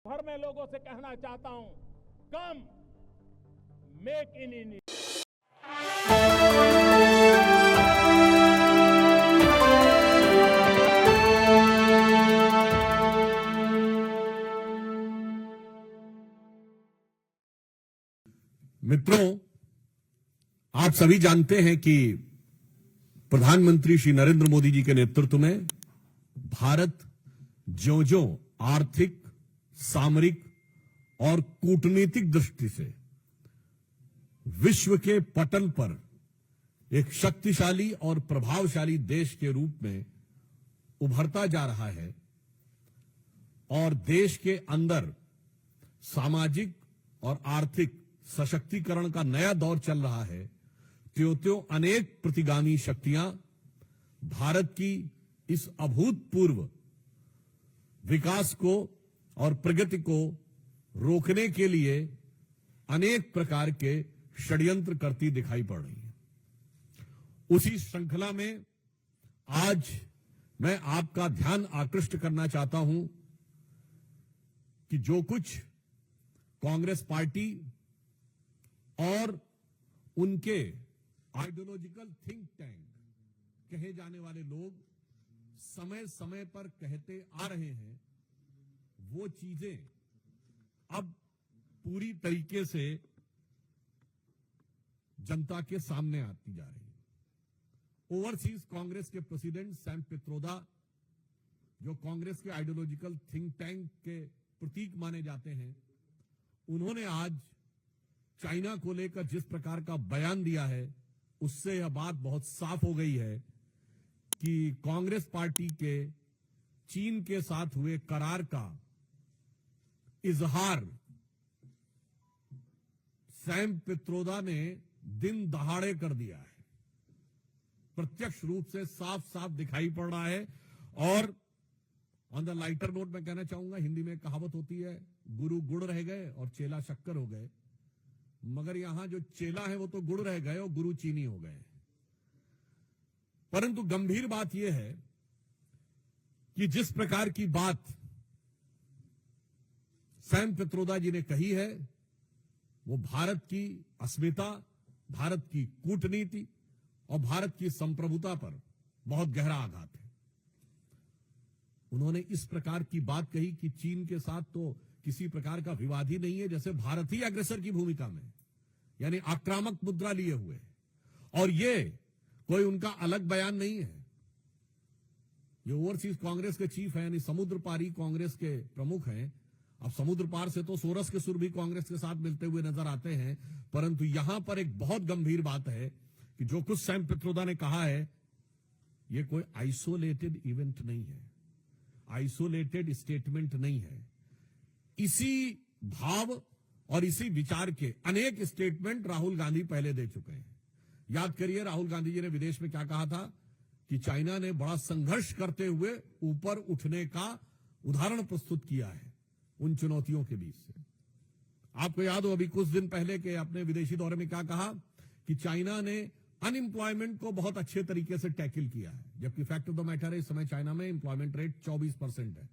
भर में लोगों से कहना चाहता हूं, कम मेक इन इंडिया। मित्रों, आप सभी जानते हैं कि प्रधानमंत्री श्री नरेंद्र मोदी जी के नेतृत्व में भारत ज्यों-ज्यों आर्थिक, सामरिक और कूटनीतिक दृष्टि से विश्व के पटल पर एक शक्तिशाली और प्रभावशाली देश के रूप में उभरता जा रहा है और देश के अंदर सामाजिक और आर्थिक सशक्तिकरण का नया दौर चल रहा है, त्यों-त्यों अनेक प्रतिगामी शक्तियां भारत की इस अभूतपूर्व विकास को और प्रगति को रोकने के लिए अनेक प्रकार के षड्यंत्र करती दिखाई पड़ रही है। उसी श्रृंखला में आज मैं आपका ध्यान आकृष्ट करना चाहता हूं कि जो कुछ कांग्रेस पार्टी और उनके आइडियोलॉजिकल थिंक टैंक कहे जाने वाले लोग समय समय पर कहते आ रहे हैं, वो चीजें अब पूरी तरीके से जनता के सामने आती जा रही है। ओवरसीज कांग्रेस के प्रेसिडेंट सैम पित्रोदा, जो कांग्रेस के आइडियोलॉजिकल थिंक टैंक के प्रतीक माने जाते हैं, उन्होंने आज चाइना को लेकर जिस प्रकार का बयान दिया है, उससे यह बात बहुत साफ हो गई है कि कांग्रेस पार्टी के चीन के साथ हुए करार का इजहार सैम पित्रोदा ने दिन दहाड़े कर दिया है। प्रत्यक्ष रूप से साफ साफ दिखाई पड़ रहा है। और ऑन द लाइटर नोट मैं कहना चाहूंगा, हिंदी में कहावत होती है, गुरु गुड़ रह गए और चेला शक्कर हो गए, मगर यहां जो चेला है वो तो गुड़ रह गए और गुरु चीनी हो गए। परंतु गंभीर बात यह है कि जिस प्रकार की बात सैम पित्रोदा जी ने कही है, वो भारत की अस्मिता, भारत की कूटनीति और भारत की संप्रभुता पर बहुत गहरा आघात है। उन्होंने इस प्रकार की बात कही कि चीन के साथ तो किसी प्रकार का विवाद ही नहीं है, जैसे भारत ही अग्रसर की भूमिका में, यानी आक्रामक मुद्रा लिए हुए, और ये कोई उनका अलग बयान नहीं है। ये ओवरसीज कांग्रेस के चीफ है, यानी समुद्र पारी कांग्रेस के प्रमुख हैं। अब समुद्र पार से तो सोरस के सुर भी कांग्रेस के साथ मिलते हुए नजर आते हैं, परंतु यहां पर एक बहुत गंभीर बात है कि जो कुछ सैम पित्रोदा ने कहा है, ये कोई आइसोलेटेड इवेंट नहीं है, आइसोलेटेड स्टेटमेंट नहीं है। इसी भाव और इसी विचार के अनेक स्टेटमेंट राहुल गांधी पहले दे चुके हैं। याद करिए, राहुल गांधी जी ने विदेश में क्या कहा था कि चाइना ने बड़ा संघर्ष करते हुए ऊपर उठने का उदाहरण प्रस्तुत किया है उन चुनौतियों के बीच से। आपको याद हो, अभी कुछ दिन पहले के अपने विदेशी दौरे में क्या कहा कि चाइना ने अनएम्प्लॉयमेंट को बहुत अच्छे तरीके से टैकल किया है, जबकि फैक्ट ऑफ द मैटर है इस समय चाइना में एम्प्लॉयमेंट रेट 24% है।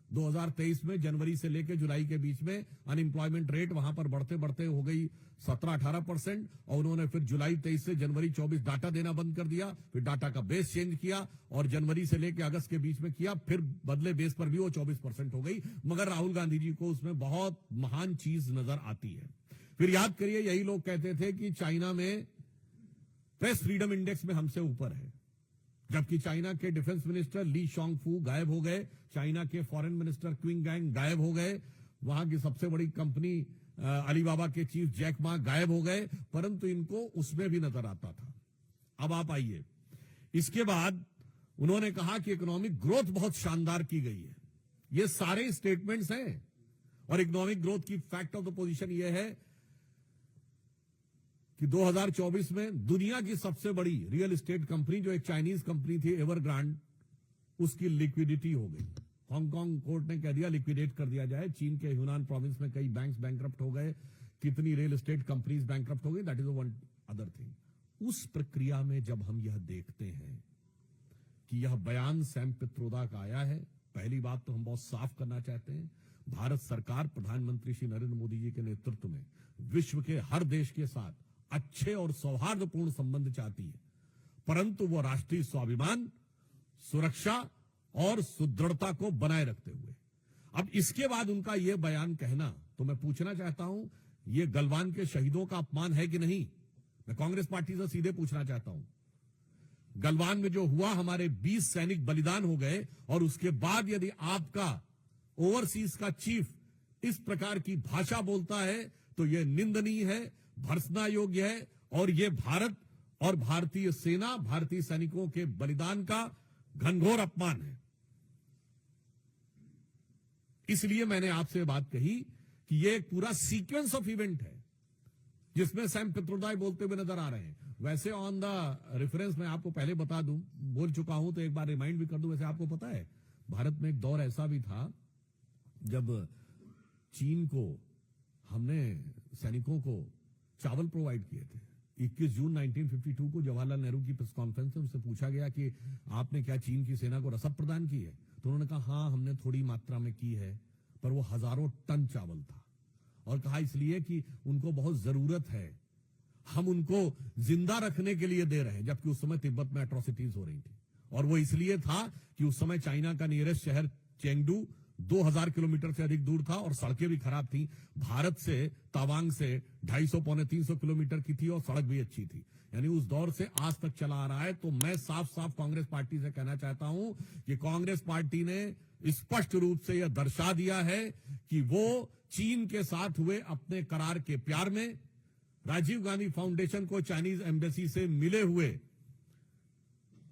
2023 में जनवरी से लेकर जुलाई के बीच में अनएम्प्लॉयमेंट रेट वहां पर बढ़ते बढ़ते हो गई 17-18%, और उन्होंने फिर जुलाई 23 से जनवरी 24 डाटा देना बंद कर दिया, फिर डाटा का बेस चेंज किया और जनवरी से लेकर अगस्त के बीच में किया, फिर बदले बेस पर भी वो 24% हो गई। मगर राहुल गांधी जी को उसमें बहुत महान चीज नजर आती है। फिर याद करिए, यही लोग कहते थे कि चाइना में प्रेस फ्रीडम इंडेक्स में हमसे ऊपर है, जबकि चाइना के डिफेंस मिनिस्टर ली शॉन्गफू गायब हो गए, चाइना के फॉरेन मिनिस्टर क्विंग गैंग गायब हो गए, वहां की सबसे बड़ी कंपनी अलीबाबा के चीफ जैक मा गायब हो गए, परंतु इनको उसमें भी नजर आता था। अब आप आइए, इसके बाद उन्होंने कहा कि इकोनॉमिक ग्रोथ बहुत शानदार की गई है। ये सारे स्टेटमेंट्स हैं, और इकोनॉमिक ग्रोथ की फैक्ट ऑफ द पोजीशन यह है कि 2024 में दुनिया की सबसे बड़ी रियल एस्टेट कंपनी, जो एक चाइनीज कंपनी थी एवरग्रांड, उसकी लिक्विडिटी हो गई। हांगकांग कोर्ट ने कह दिया लिक्विडेट कर दिया जाए। चीन के ह्यूनान प्रोविंस में कई बैंक्स बैंकरप्ट हो गए, कितनी रियल एस्टेट कंपनीज बैंकरप्ट हो गई, that is one other thing. उस प्रक्रिया में जब हम यह देखते हैं कि यह बयान सैम पित्रोदा का आया है, पहली बात तो हम बहुत साफ करना चाहते हैं, भारत सरकार प्रधानमंत्री श्री नरेंद्र मोदी जी के नेतृत्व में विश्व के हर देश के साथ अच्छे और सौहार्दपूर्ण संबंध चाहती है, परंतु वो राष्ट्रीय स्वाभिमान, सुरक्षा और सुदृढ़ता को बनाए रखते हुए। अब इसके बाद उनका यह बयान कहना, तो मैं पूछना चाहता हूं, ये गलवान के शहीदों का अपमान है कि नहीं? मैं कांग्रेस पार्टी से सीधे पूछना चाहता हूं। गलवान में जो हुआ, हमारे 20 सैनिक बलिदान हो गए, और उसके बाद यदि आपका ओवरसीज का चीफ इस प्रकार की भाषा बोलता है तो यह निंदनीय है, भर्त्सना योग्य है, और यह भारत और भारतीय सेना, भारतीय सैनिकों के बलिदान का घनघोर अपमान है। इसलिए मैंने आपसे बात कही कि यह एक पूरा सीक्वेंस ऑफ इवेंट है जिसमें सैम पित्रोदा बोलते हुए नजर आ रहे हैं। वैसे ऑन द रेफरेंस मैं आपको पहले बता दूं, बोल चुका हूं तो एक बार रिमाइंड भी कर दूं। वैसे आपको पता है, भारत में एक दौर ऐसा भी था जब चीन को हमने सैनिकों को चावल प्रोवाइड किए थे। 21 जून 1952 को जवाहरलाल नेहरू की प्रेस कॉन्फ्रेंस में उनसे पूछा गया कि आपने क्या चीन की सेना को रसद प्रदान की है? तो उन्होंने कहा हाँ, हमने थोड़ी मात्रा में की है, पर वो हजारों टन चावल था, और कहा इसलिए कि उनको बहुत जरूरत है, हम उनको जिंदा रखने के लिए दे रहे हैं। जबकि उस समय तिब्बत में एट्रोसिटीज हो रही थी, और वो इसलिए था कि उस समय चाइना का नियरेस्ट शहर चेंगडू 2000 किलोमीटर से अधिक दूर था, और सड़कें भी खराब थी। भारत से तवांग से 250 पौने 300 किलोमीटर की थी, और सड़क भी अच्छी थी। यानी उस दौर से आज तक चला आ रहा है। तो मैं साफ साफ कांग्रेस पार्टी से कहना चाहता हूं कि कांग्रेस पार्टी ने स्पष्ट रूप से यह दर्शा दिया है कि वो चीन के साथ हुए अपने करार के प्यार में, राजीव गांधी फाउंडेशन को चाइनीज एम्बेसी से मिले हुए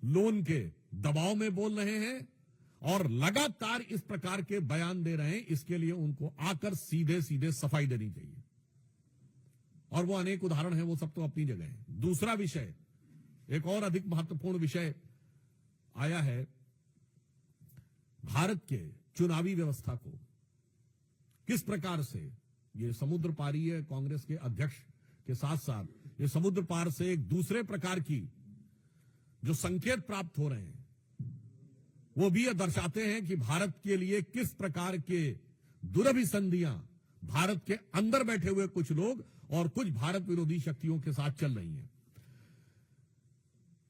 लोन के दबाव में बोल रहे हैं, और लगातार इस प्रकार के बयान दे रहे हैं। इसके लिए उनको आकर सीधे सीधे सफाई देनी चाहिए। और वो अनेक उदाहरण हैं, वो सब तो अपनी जगह है। दूसरा विषय, एक और अधिक महत्वपूर्ण विषय आया है, भारत के चुनावी व्यवस्था को किस प्रकार से ये समुद्र पारीय कांग्रेस के अध्यक्ष के साथ साथ ये समुद्र पार से एक दूसरे प्रकार की जो संकेत प्राप्त हो रहे हैं, वो भी यह दर्शाते हैं कि भारत के लिए किस प्रकार के दुरभिसंधियां भारत के अंदर बैठे हुए कुछ लोग और कुछ भारत विरोधी शक्तियों के साथ चल रही हैं।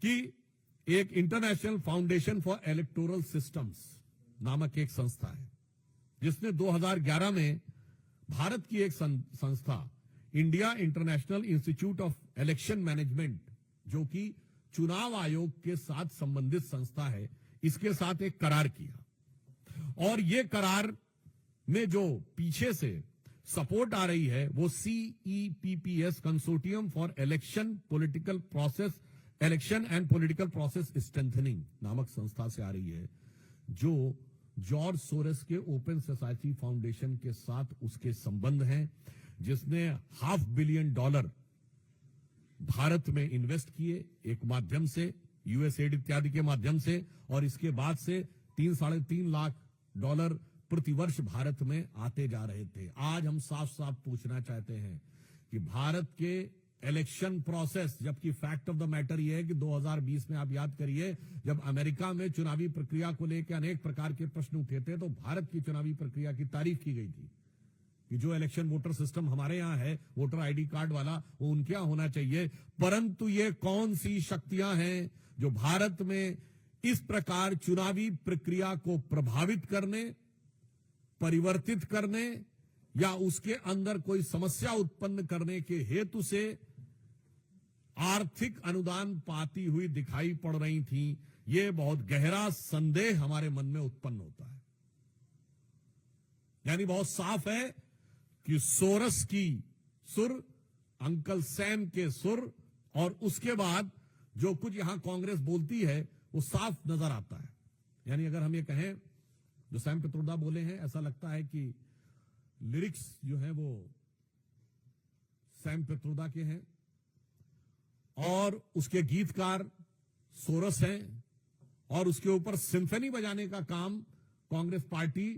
कि एक international foundation for electoral systems नामक एक संस्था है, जिसने 2011 में भारत की एक संस्था India international institute of election management, जो कि चुनाव आयोग के साथ संबंधित संस्था है, इसके साथ एक करार किया। और यह करार में जो पीछे से सपोर्ट आ रही है वो CEPPS consortium for election political process, election and political process strengthening नामक संस्था से आ रही है, जो जॉर्ज सोरेस के ओपन सोसाइटी फाउंडेशन के साथ उसके संबंध हैं, जिसने $500 million भारत में इन्वेस्ट किए एक माध्यम से, यूएसएड इत्यादि के माध्यम से, और इसके बाद से $3-3.5 लाख प्रतिवर्ष भारत में आते जा रहे थे। आज हम साफ साफ पूछना चाहते हैं कि भारत के इलेक्शन प्रोसेस, जबकि फैक्ट ऑफ द मैटर यह है कि 2020 में आप याद करिए, जब अमेरिका में चुनावी प्रक्रिया को लेकर अनेक प्रकार के प्रश्न उठे थे, तो भारत की चुनावी प्रक्रिया की तारीफ की गई थी कि जो इलेक्शन वोटर सिस्टम हमारे यहां है, वोटर आईडी कार्ड वाला, वो उनके यहां होना चाहिए। परंतु ये कौन सी शक्तियां हैं जो भारत में इस प्रकार चुनावी प्रक्रिया को प्रभावित करने, परिवर्तित करने या उसके अंदर कोई समस्या उत्पन्न करने के हेतु से आर्थिक अनुदान पाती हुई दिखाई पड़ रही थी? ये बहुत गहरा संदेह हमारे मन में उत्पन्न होता है। यानी बहुत साफ है कि सोरस की सुर, अंकल सैम के सुर, और उसके बाद जो कुछ यहां कांग्रेस बोलती है वो साफ नजर आता है। यानी अगर हम ये कहें, जो सैम पित्रोदा बोले हैं, ऐसा लगता है कि लिरिक्स जो है वो सैम पित्रोदा के हैं और उसके गीतकार सोरस हैं, और उसके ऊपर सिम्फनी बजाने का काम कांग्रेस पार्टी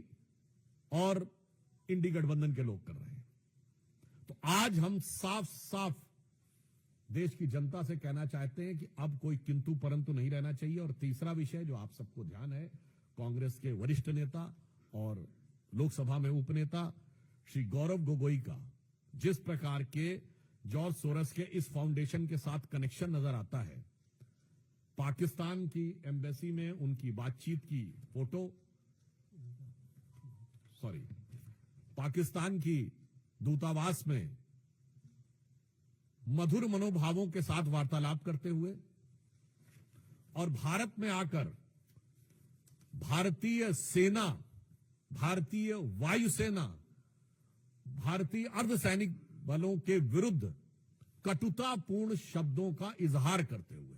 और इंडी गठबंधन के लोग कर रहे हैं। तो आज हम साफ साफ देश की जनता से कहना चाहते हैं कि अब कोई किंतु परंतु नहीं रहना चाहिए। और तीसरा विषय जो आप सबको ध्यान है, कांग्रेस के वरिष्ठ नेता और लोकसभा में उपनेता श्री गौरव गोगोई का जिस प्रकार के जॉर्ज सोरस के इस फाउंडेशन के साथ कनेक्शन नजर आता है, पाकिस्तान की एम्बेसी में उनकी बातचीत की फोटो, पाकिस्तान की दूतावास में मधुर मनोभावों के साथ वार्तालाप करते हुए और भारत में आकर भारतीय सेना, भारतीय वायुसेना, भारतीय अर्धसैनिक बलों के विरुद्ध कटुतापूर्ण शब्दों का इजहार करते हुए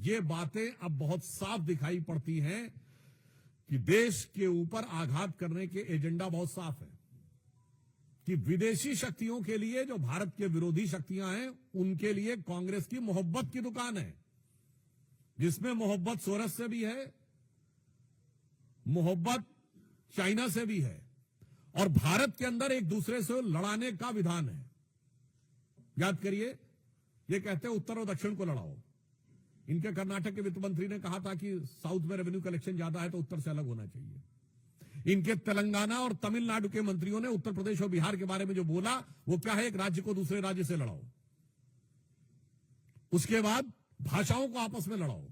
ये बातें अब बहुत साफ दिखाई पड़ती हैं कि देश के ऊपर आघात करने के एजेंडा बहुत साफ है कि विदेशी शक्तियों के लिए जो भारत के विरोधी शक्तियां हैं उनके लिए कांग्रेस की मोहब्बत की दुकान है, जिसमें मोहब्बत सोरस से भी है, मोहब्बत चाइना से भी है और भारत के अंदर एक दूसरे से लड़ाने का विधान है। याद करिए, ये कहते हैं उत्तर और दक्षिण को लड़ाओ। इनके कर्नाटक के वित्त मंत्री ने कहा था कि साउथ में रेवेन्यू कलेक्शन ज्यादा है तो उत्तर से अलग होना चाहिए। इनके तेलंगाना और तमिलनाडु के मंत्रियों ने उत्तर प्रदेश और बिहार के बारे में जो बोला वो क्या है, एक राज्य को दूसरे राज्य से लड़ाओ, उसके बाद भाषाओं को आपस में लड़ाओ,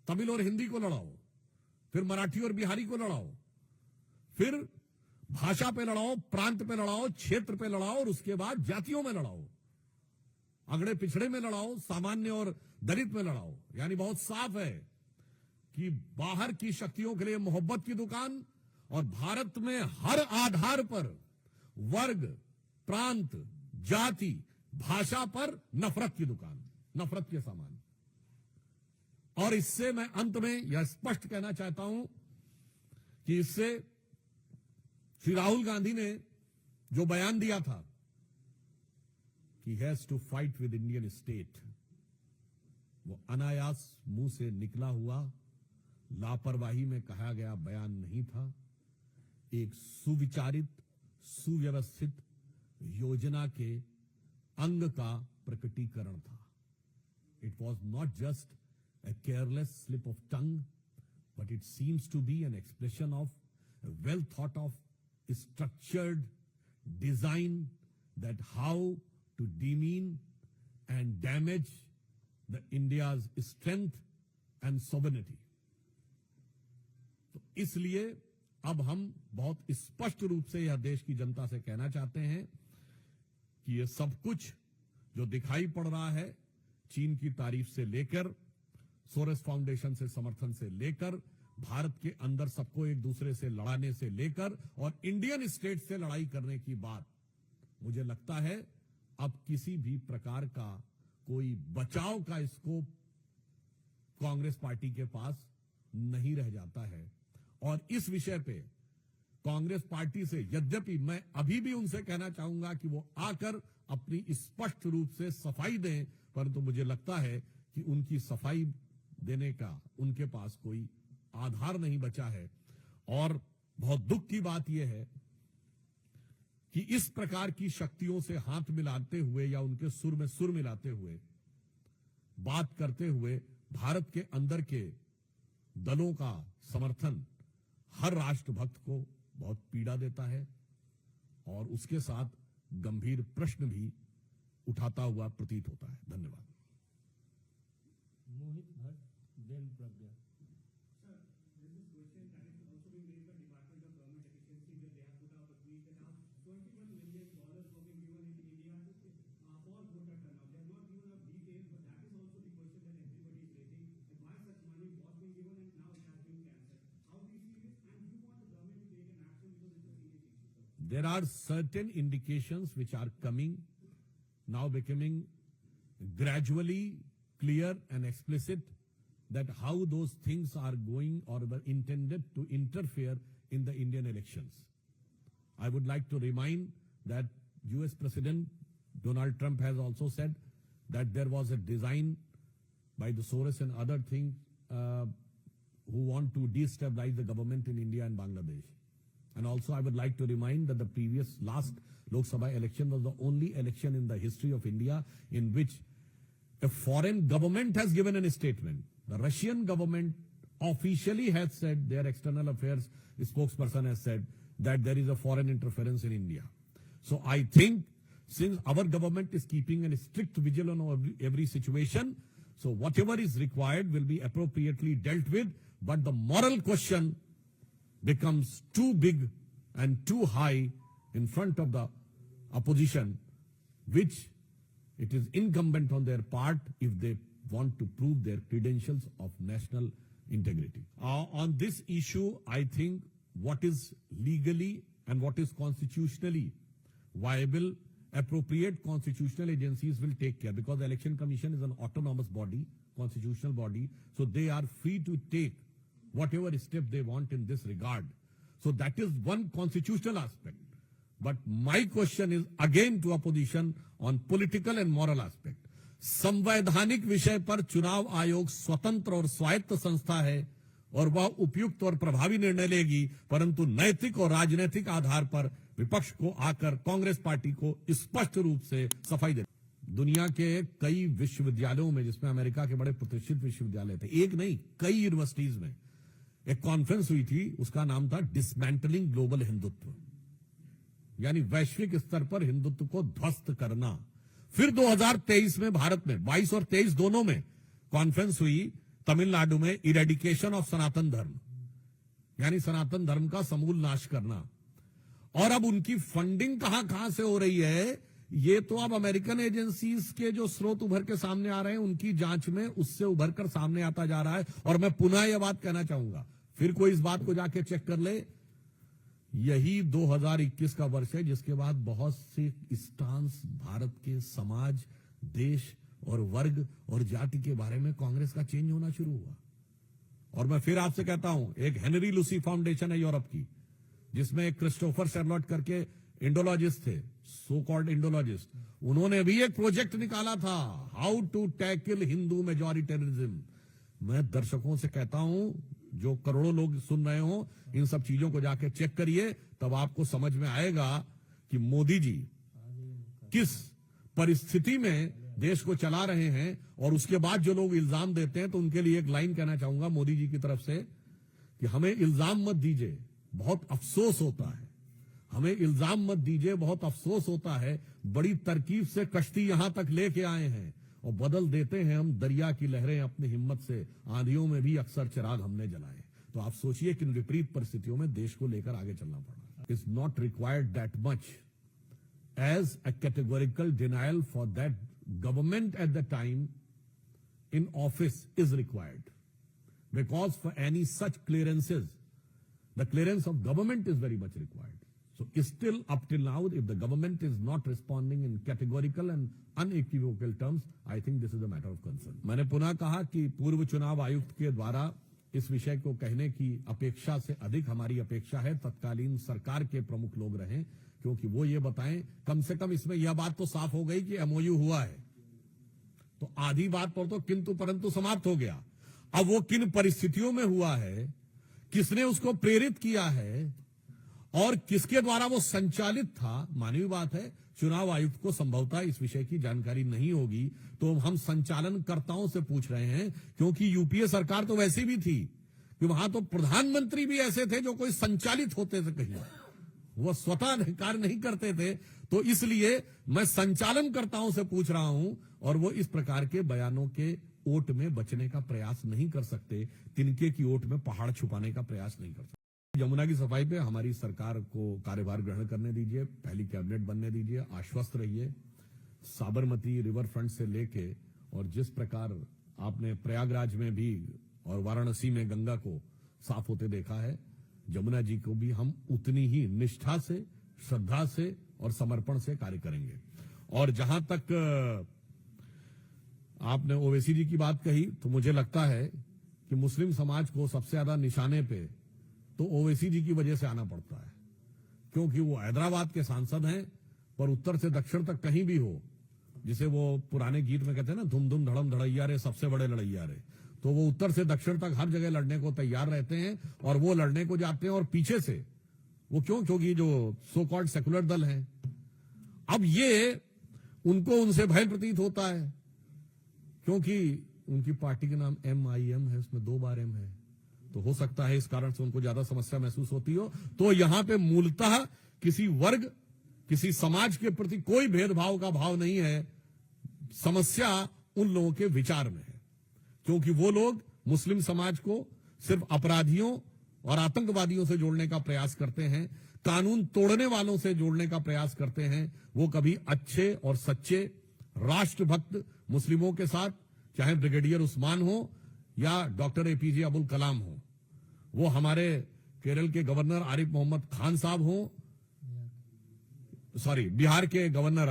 तमिल और हिंदी को लड़ाओ, फिर मराठी और बिहारी को लड़ाओ, फिर भाषा पे लड़ाओ, प्रांत पे लड़ाओ, क्षेत्र पे लड़ाओ और उसके बाद जातियों में लड़ाओ, अगड़े पिछड़े में लड़ाओ, सामान्य और दलित में लड़ाओ। यानी बहुत साफ है कि बाहर की शक्तियों के लिए मोहब्बत की दुकान और भारत में हर आधार पर वर्ग, प्रांत, जाति, भाषा पर नफरत की दुकान, नफरत के सामान। और इससे मैं अंत में यह स्पष्ट कहना चाहता हूं कि इससे श्री राहुल गांधी ने जो बयान दिया था कि has to fight with Indian state, वो अनायास मुंह से निकला हुआ लापरवाही में कहा गया बयान नहीं था, एक सुविचारित, सुव्यवस्थित योजना के अंग का प्रकटीकरण था। It was not just a careless slip of tongue, but it seems to be an expression of a well thought of structured design that how to demean and damage the India's strength and sovereignty. तो इसलिए अब हम बहुत स्पष्ट रूप से यह देश की जनता से कहना चाहते हैं कि यह सब कुछ जो दिखाई पड़ रहा है, चीन की तारीफ से लेकर, सोरेस फाउंडेशन से समर्थन से लेकर, भारत के अंदर सबको एक दूसरे से लड़ाने से लेकर और इंडियन स्टेट से लड़ाई करने की बात, मुझे लगता है अब किसी भी प्रकार का कोई बचाव का स्कोप कांग्रेस पार्टी के पास नहीं रह जाता है। और इस विषय पे कांग्रेस पार्टी से यद्यपि मैं अभी भी उनसे कहना चाहूंगा कि वो आकर अपनी स्पष्ट रूप से सफाई दें, परंतु मुझे लगता है कि उनकी सफाई देने का उनके पास कोई आधार नहीं बचा है। और बहुत दुख की बात यह है कि इस प्रकार की शक्तियों से हाथ मिलाते हुए या उनके सुर में सुर मिलाते हुए बात करते हुए भारत के अंदर के दलों का समर्थन हर राष्ट्रभक्त को बहुत पीड़ा देता है और उसके साथ गंभीर प्रश्न भी उठाता हुआ प्रतीत होता है। धन्यवाद। Mohit Bhatt, then Pragya. There are certain indications which are coming, now becoming gradually clear and explicit, that how those things are going or were intended to interfere in the Indian elections. I would like to remind that US President Donald Trump has also said that there was a design by the Soros and other things who want to destabilize the government in India and Bangladesh. And also I would like to remind that the last Lok Sabha election was the only election in the history of India in which a foreign government has given a statement. The Russian government officially has said, their external affairs spokesperson has said that there is a foreign interference in India. So I think since our government is keeping a strict vigil on every situation, so whatever is required will be appropriately dealt with, but the moral question becomes too big and too high in front of the opposition, which it is incumbent on their part if they want to prove their credentials of national integrity. On this issue, I think what is legally and what is constitutionally viable, appropriate constitutional agencies will take care, because the Election Commission is an autonomous body, constitutional body, so they are free to take whatever step they want in this regard. So that is one constitutional aspect. But my question is again to opposition on political and moral aspect. संवैधानिक विषय पर चुनाव आयोग स्वतंत्र और स्वायत्त संस्था है और वह उपयुक्त और प्रभावी निर्णय लेगी, परंतु नैतिक और राजनीतिक आधार पर विपक्ष को आकर कांग्रेस पार्टी को स्पष्ट रूप से सफाई दे। दुनिया के कई विश्वविद्यालयों में, जिसमें अमेरिका के बड़े प्रतिष्ठित विश्वविद्यालय थे, एक नहीं कई यूनिवर्सिटीज में एक कॉन्फ्रेंस हुई थी, उसका नाम था डिसमेंटलिंग ग्लोबल हिंदुत्व, यानी वैश्विक स्तर पर हिंदुत्व को ध्वस्त करना। फिर 2023 में भारत में 22 और 23 दोनों में कॉन्फ्रेंस हुई तमिलनाडु में, इरेडिकेशन ऑफ सनातन धर्म, यानी सनातन धर्म का समूल नाश करना। और अब उनकी फंडिंग कहां से हो रही है, ये तो अब अमेरिकन एजेंसीज के जो स्रोत उभर के सामने आ रहे हैं उनकी जांच में उससे उभर कर सामने आता जा रहा है। और मैं पुनः यह बात कहना चाहूंगा, फिर कोई इस बात को जाके चेक कर ले, यही 2021 का वर्ष है जिसके बाद बहुत से स्टांस भारत के समाज, देश और वर्ग और जाति के बारे में कांग्रेस का चेंज होना शुरू हुआ। और मैं फिर आपसे कहता हूं, एक हेनरी लूसी फाउंडेशन है यूरोप की, जिसमें एक क्रिस्टोफर शेरलॉट करके इंडोलॉजिस्ट थे, सो कॉल्ड इंडोलॉजिस्ट, उन्होंने भी एक प्रोजेक्ट निकाला था, हाउ टू टैकल हिंदू मेजॉरिटेरिज्म। मैं दर्शकों से कहता हूं, जो करोड़ों लोग सुन रहे हो, इन सब चीजों को जाके चेक करिए, तब आपको समझ में आएगा कि मोदी जी किस परिस्थिति में देश को चला रहे हैं। और उसके बाद जो लोग इल्जाम देते हैं, तो उनके लिए एक लाइन कहना चाहूंगा मोदी जी की तरफ से कि हमें इल्जाम मत दीजिए, बहुत अफसोस होता है, हमें इल्जाम मत दीजिए, बहुत अफसोस होता है, बड़ी तरकीब से कश्ती यहां तक लेके आए हैं और बदल देते हैं हम दरिया की लहरें अपनी हिम्मत से, आंधियों में भी अक्सर चिराग हमने जलाए। तो आप सोचिए कि इन विपरीत परिस्थितियों में देश को लेकर आगे चलना पड़ा। It's not required that much as a categorical denial for that government at the time in office is required, because for any such clearances the clearance of government is very much required. So still up till now, if the government is not responding in categorical and unequivocal terms, I think this is a matter of concern. मैंने पुनः कहा कि पूर्व चुनाव आयुक्त के द्वारा इस विषय को कहने की अपेक्षा से अधिक हमारी अपेक्षा है तत्कालीन सरकार के प्रमुख लोग रहें, क्योंकि वो ये बताएं, कम से कम इसमें यह बात तो साफ हो गई कि एमओयू हुआ है, तो आधी बात पर तो किंतु परंतु समाप्त हो गया। अब वो किन परिस्थितियों में हुआ है, किसने उसको प्रेरित किया है और किसके द्वारा वो संचालित था, मानवीय बात है, चुनाव आयुक्त को संभवतः इस विषय की जानकारी नहीं होगी, तो हम संचालनकर्ताओं से पूछ रहे हैं, क्योंकि यूपीए सरकार तो वैसी भी थी कि वहां तो प्रधानमंत्री भी ऐसे थे जो कोई संचालित होते थे, कहीं वो स्वतः कार्य नहीं करते थे। तो इसलिए मैं संचालनकर्ताओं से पूछ रहा हूं, और वो इस प्रकार के बयानों के ओट में बचने का प्रयास नहीं कर सकते, तिनके की ओट में पहाड़ छुपाने का प्रयास नहीं कर सकते। यमुना की सफाई पे हमारी सरकार को कार्यभार ग्रहण करने दीजिए, पहली कैबिनेट बनने दीजिए, आश्वस्त रहिए। साबरमती रिवर फ्रंट से लेके और जिस प्रकार आपने प्रयागराज में भी और वाराणसी में गंगा को साफ होते देखा है, यमुना जी को भी हम उतनी ही निष्ठा से, श्रद्धा से और समर्पण से कार्य करेंगे। और जहां तक आपने ओवैसी जी की बात कही, तो मुझे लगता है कि मुस्लिम समाज को सबसे ज्यादा निशाने पे तो ओवैसी जी की वजह से आना पड़ता है, क्योंकि वो हैदराबाद के सांसद हैं, पर उत्तर से दक्षिण तक कहीं भी हो, जिसे वो पुराने गीत में कहते हैं ना, धुम धुम धड़म धड़ैया रे सबसे बड़े लड़ैया रे, तो वो उत्तर से दक्षिण तक हर जगह लड़ने को तैयार रहते हैं। और वो लड़ने को जाते हैं और पीछे से वो क्योंकि जो सो कॉल्ड सेकुलर दल हैं, अब ये उनको उनसे भय प्रतीत होता है, क्योंकि उनकी पार्टी का नाम MIM है, उसमें 2 बार M है। तो हो सकता है इस कारण से उनको ज्यादा समस्या महसूस होती हो। तो यहां पे मूलतः किसी वर्ग, किसी समाज के प्रति कोई भेदभाव का भाव नहीं है। समस्या उन लोगों के विचार में है, क्योंकि वो लोग मुस्लिम समाज को सिर्फ अपराधियों और आतंकवादियों से जोड़ने का प्रयास करते हैं, कानून तोड़ने वालों से जोड़ने का प्रयास करते हैं। वो कभी अच्छे और सच्चे राष्ट्रभक्त मुस्लिमों के साथ, चाहे ब्रिगेडियर उस्मान हो या डॉक्टर एपीजे अब्दुल कलाम हो, वो हमारे केरल के गवर्नर आरिफ मोहम्मद खान साहब हो, बिहार के गवर्नर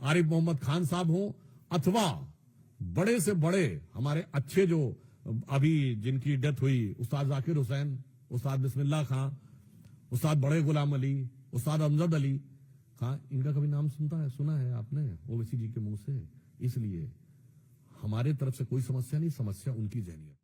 आरिफ मोहम्मद खान साहब हो, अथवा बड़े से बड़े हमारे अच्छे जो अभी जिनकी डेथ हुई, उस्ताद जाकिर हुसैन, उस्ताद बिस्मिल्लाह खां, उस्ताद बड़े गुलाम अली, उस्ताद अमजद अली खां, इनका कभी नाम सुना है आपने ओवैसी जी के मुंह से? इसलिए हमारे तरफ से कोई समस्या नहीं, समस्या उनकी जहनियत।